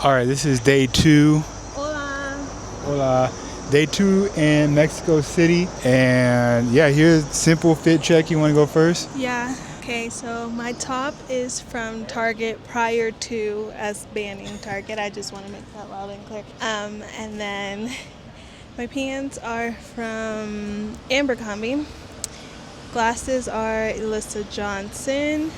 All right, this is day 2. Hola. Hola. Day 2 in Mexico City. And yeah, here's simple fit check. You want to go first? Yeah. Okay, so my top is from Target prior to us banning Target. I just want to make that loud and clear. And then my pants are from Abercrombie. Glasses are Alyssa Johnson.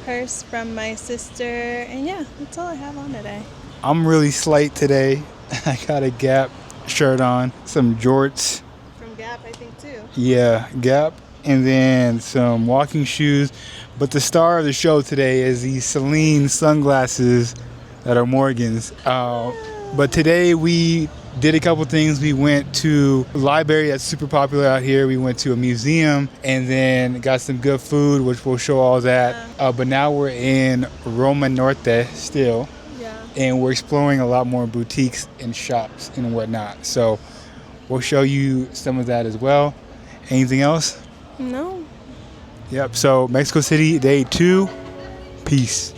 Purse from my sister. And yeah, that's all I have on today. I'm really slight today. I got a Gap shirt on, some jorts. From Gap, I think, too. Yeah, Gap, and then some walking shoes. But the star of the show today is these Celine sunglasses that are Morgan's. But today we did a couple things. We went to a library that's super popular out here. We went to a museum and then got some good food, which we'll show all that. But now we're in Roma Norte still. And we're exploring a lot more boutiques and shops and whatnot. So we'll show you some of that as well. Anything else? No. Yep. So Mexico City, day 2. Peace.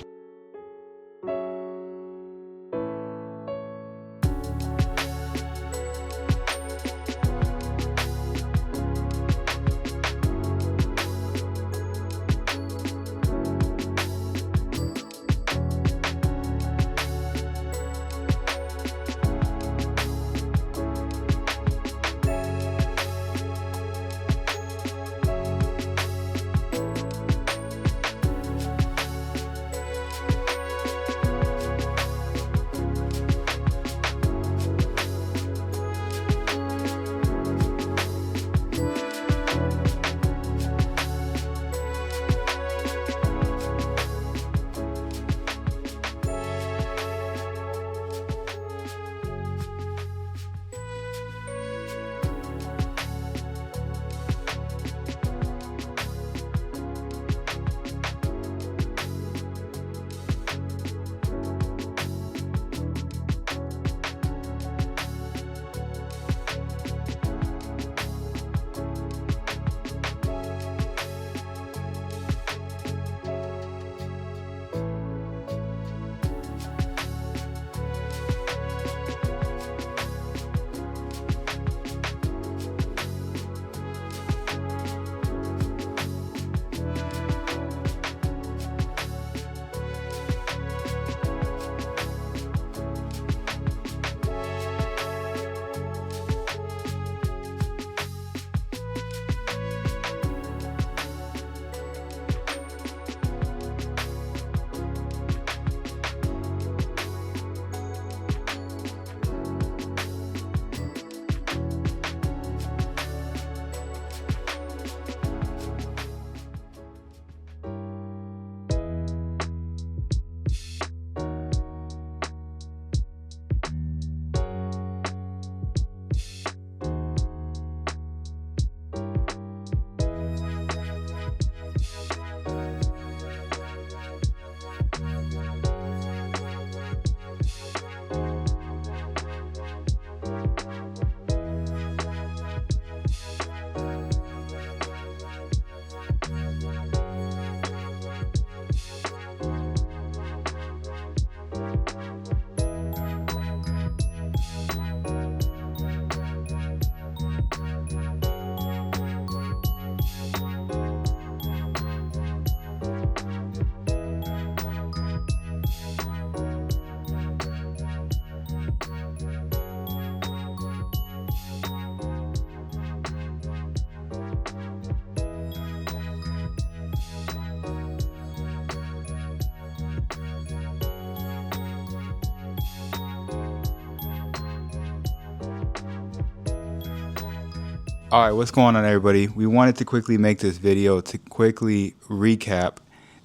All right, what's going on, everybody? We wanted to quickly make this video to quickly recap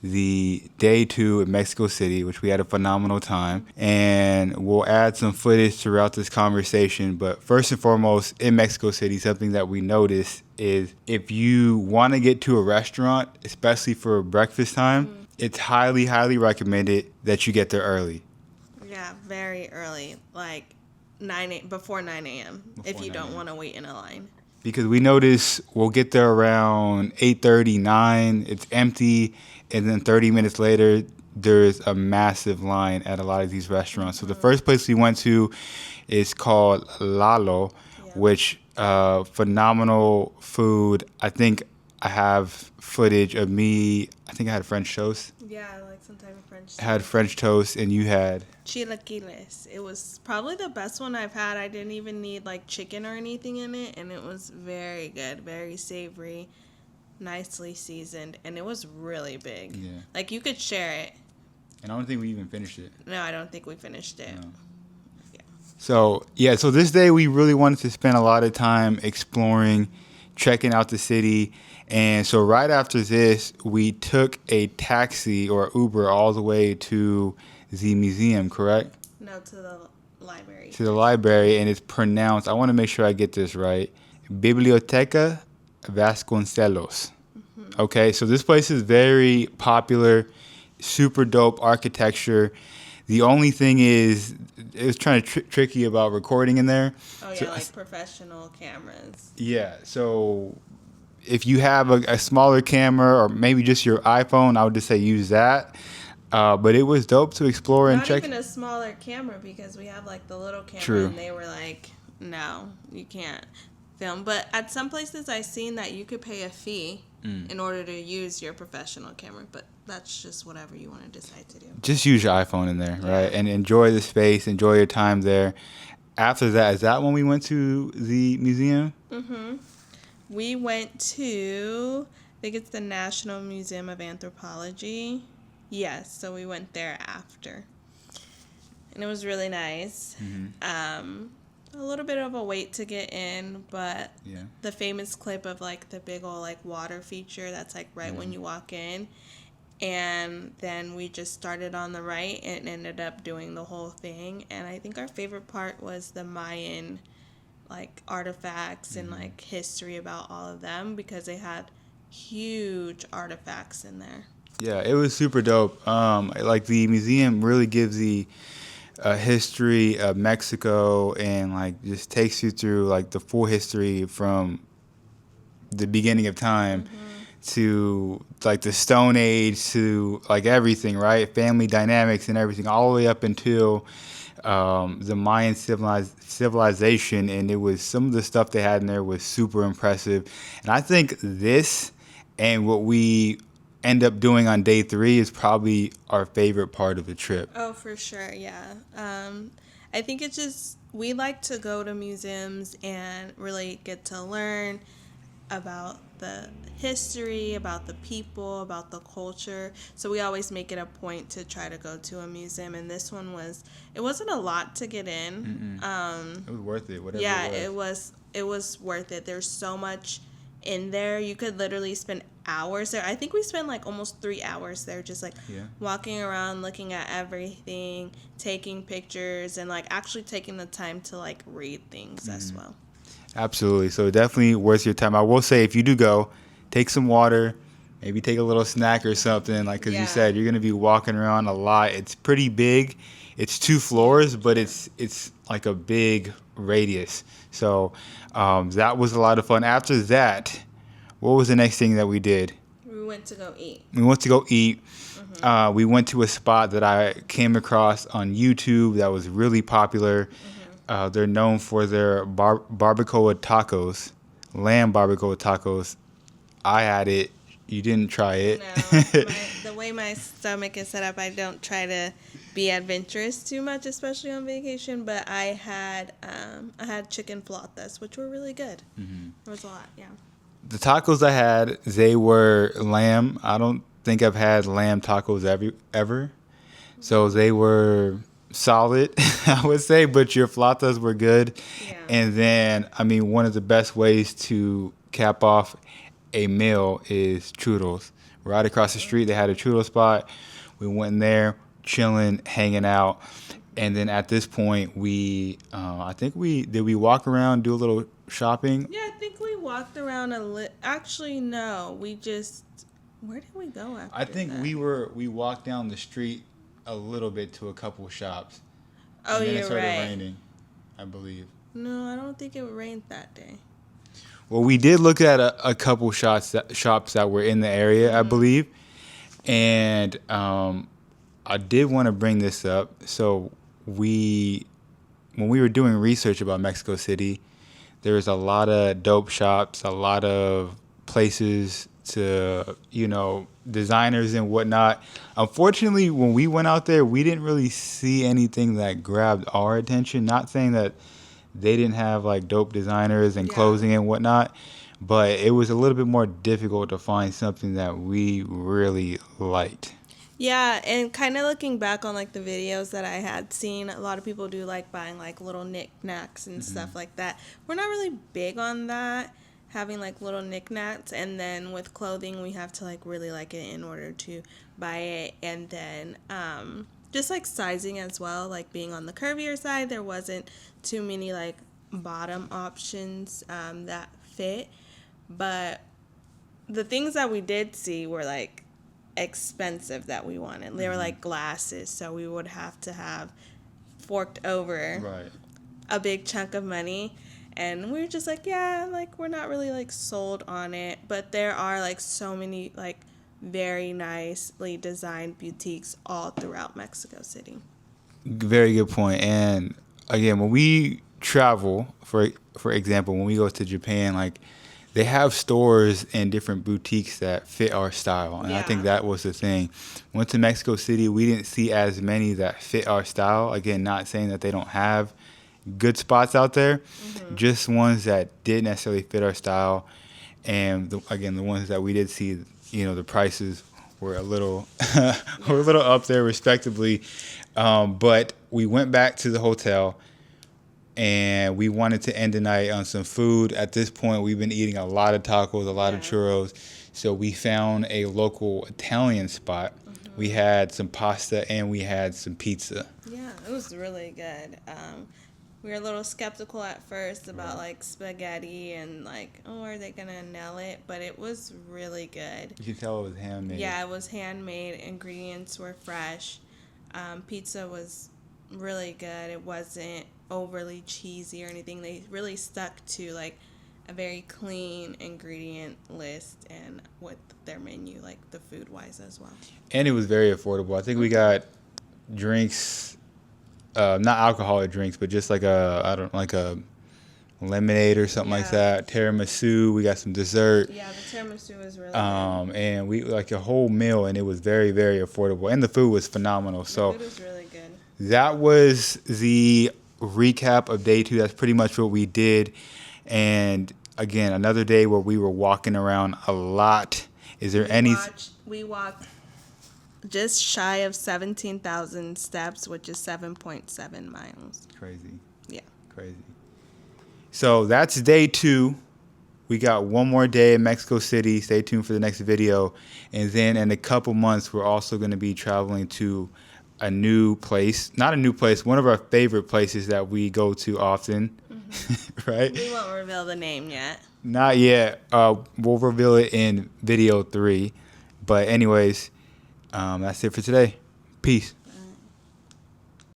the day 2 in Mexico City, which we had a phenomenal time, and we'll add some footage throughout this conversation. But first and foremost, in Mexico City, something that we noticed is if you want to get to a restaurant, especially for breakfast time, it's highly, highly recommended that you get there early. Yeah, very early, like before 9 a.m. if you don't want to wait in a line. Because we notice we'll get there around 8:30, 9. It's empty, and then 30 minutes later, there's a massive line at a lot of these restaurants. So the first place we went to is called Lalo, which phenomenal food. I think I have footage of me. I think I had French toast. Yeah, like some type of French toast. I had French toast, and you had chilaquiles. It was probably the best one I've had. I didn't even need like chicken or anything in it, and it was very good, very savory, nicely seasoned, and it was really big. Yeah. Like you could share it. And I don't think we even finished it. No, I don't think we finished it. No. So this day we really wanted to spend a lot of time exploring, checking out the city. And so right after this, we took a taxi or Uber all the way to the museum, correct? No, to the library. To the library, and it's pronounced, I want to make sure I get this right, Biblioteca Vasconcelos. Mm-hmm. Okay, so this place is very popular, super dope architecture. The only thing is, it was trying to trick you about recording in there. Oh, yeah, so, like professional cameras. Yeah, so if you have a smaller camera or maybe just your iPhone, I would just say use that. But it was dope to explore and check. Not even a smaller camera because we have like the little camera. True. And they were like, no, you can't film. But at some places I've seen that you could pay a fee in order to use your professional camera. But that's just whatever you want to decide to do. Just use your iPhone in there, right? And enjoy the space, enjoy your time there. After that, is that when we went to the museum? Mm-hmm. We went to, I think it's the National Museum of Anthropology. Yes, so we went there after. And it was really nice. Mm-hmm. A little bit of a wait to get in, but the famous clip of like the big old like water feature that's like right when you walk in. And then we just started on the right and ended up doing the whole thing. And I think our favorite part was the Mayan like artifacts and like history about all of them because they had huge artifacts in there. Yeah, it was super dope. Like the museum really gives the history of Mexico and like just takes you through like the full history from the beginning of time to like the Stone Age to like everything, right? Family dynamics and everything, all the way up until the Mayan civilization. And it was some of the stuff they had in there was super impressive. And I think this and what we end up doing on day 3 is probably our favorite part of the trip. Oh, for sure, yeah. I think it's just, we like to go to museums and really get to learn about the history, about the people, about the culture. So we always make it a point to try to go to a museum. And this one it wasn't a lot to get in. It was worth it, whatever it was. It was worth it. There's so much in there. You could literally spend hours there. I think we spent like almost 3 hours there just like walking around, looking at everything, taking pictures, and like actually taking the time to like read things as well. Absolutely. So definitely worth your time. I will say if you do go, take some water, maybe take a little snack or something, like because you said you're going to be walking around a lot. It's pretty big. It's 2 floors, but it's like a big radius. So that was a lot of fun. After that, what was the next thing that we did? We went to go eat. We went We went to a spot that I came across on YouTube that was really popular. They're known for their barbacoa tacos, lamb barbacoa tacos. I had it. You didn't try it. No, the way my stomach is set up, I don't try to be adventurous too much, especially on vacation. But I had chicken flautas, which were really good. There was a lot, The tacos I had, they were lamb. I don't think I've had lamb tacos ever. So they were solid, I would say, but your flautas were good. Yeah. And then, I mean, one of the best ways to cap off a meal is churros. Right across the street, they had a churro spot. We went in there, chilling, hanging out. And then at this point, I think we walk around, do a little shopping. Yeah, I think we walked around Actually, no. Where did we go after I think that? we walked down the street a little bit to a couple shops. Oh, And then it you're started right. raining, I believe. No, I don't think it rained that day. Well, we did look at a couple shops that were in the area, I believe. And I did want to bring this up. So when we were doing research about Mexico City, there was a lot of dope shops, a lot of places to, designers and whatnot. Unfortunately, when we went out there, we didn't really see anything that grabbed our attention. Not saying that they didn't have like dope designers and Yeah. clothing and whatnot, but it was a little bit more difficult to find something that we really liked. Yeah, and kind of looking back on like the videos that I had seen, a lot of people do like buying like little knickknacks and stuff like that. We're not really big on that, having like little knickknacks, and then with clothing we have to like really like it in order to buy it. And then just like sizing as well, like being on the curvier side, there wasn't too many like bottom options that fit. But the things that we did see were like expensive that we wanted. They were like glasses, so we would have to have forked over Right. a big chunk of money. And we were just like, yeah, like we're not really like sold on it. But there are like so many like very nicely designed boutiques all throughout Mexico City. Very good point. And again, when we travel, for example, when we go to Japan, like they have stores and different boutiques that fit our style, and I think Yeah. that was the thing. Went to Mexico City, we didn't see as many that fit our style. Again, not saying that they don't have good spots out there, just ones that didn't necessarily fit our style. And again, the ones that we did see, the prices were a little were a little up there, respectively. But we went back to the hotel, and we wanted to end the night on some food. At this point, we've been eating a lot of tacos, a lot of Yeah. churros. So we found a local Italian spot. We had some pasta and we had some pizza. Yeah, it was really good. We were a little skeptical at first about like spaghetti and like, oh, are they gonna nail it? But it was really good. You can tell it was handmade. Yeah, it was handmade. Ingredients were fresh. Pizza was really good. It wasn't overly cheesy or anything. They really stuck to like a very clean ingredient list and with their menu, like the food wise as well. And it was very affordable. I think we got drinks, not alcoholic drinks, but just like a lemonade or something like Yeah. that. Tiramisu. We got some dessert. Yeah, the tiramisu was really And we like a whole meal, and it was very, very affordable, and the food was phenomenal. good. So The food was really good. that was the recap of day 2. That's pretty much what we did. And again, another day where we were walking around a lot. Is there We walked just shy of 17,000 steps, which is 7.7 miles. Crazy. Yeah. Crazy. So that's day 2. We got one more day in Mexico City. Stay tuned for the next video. And then in a couple months, we're also going to be traveling to a new place. Not a new place, one of our favorite places that we go to often. Right? We won't reveal the name yet. Not yet. We'll reveal it in video 3. But anyways, that's it for today. Peace.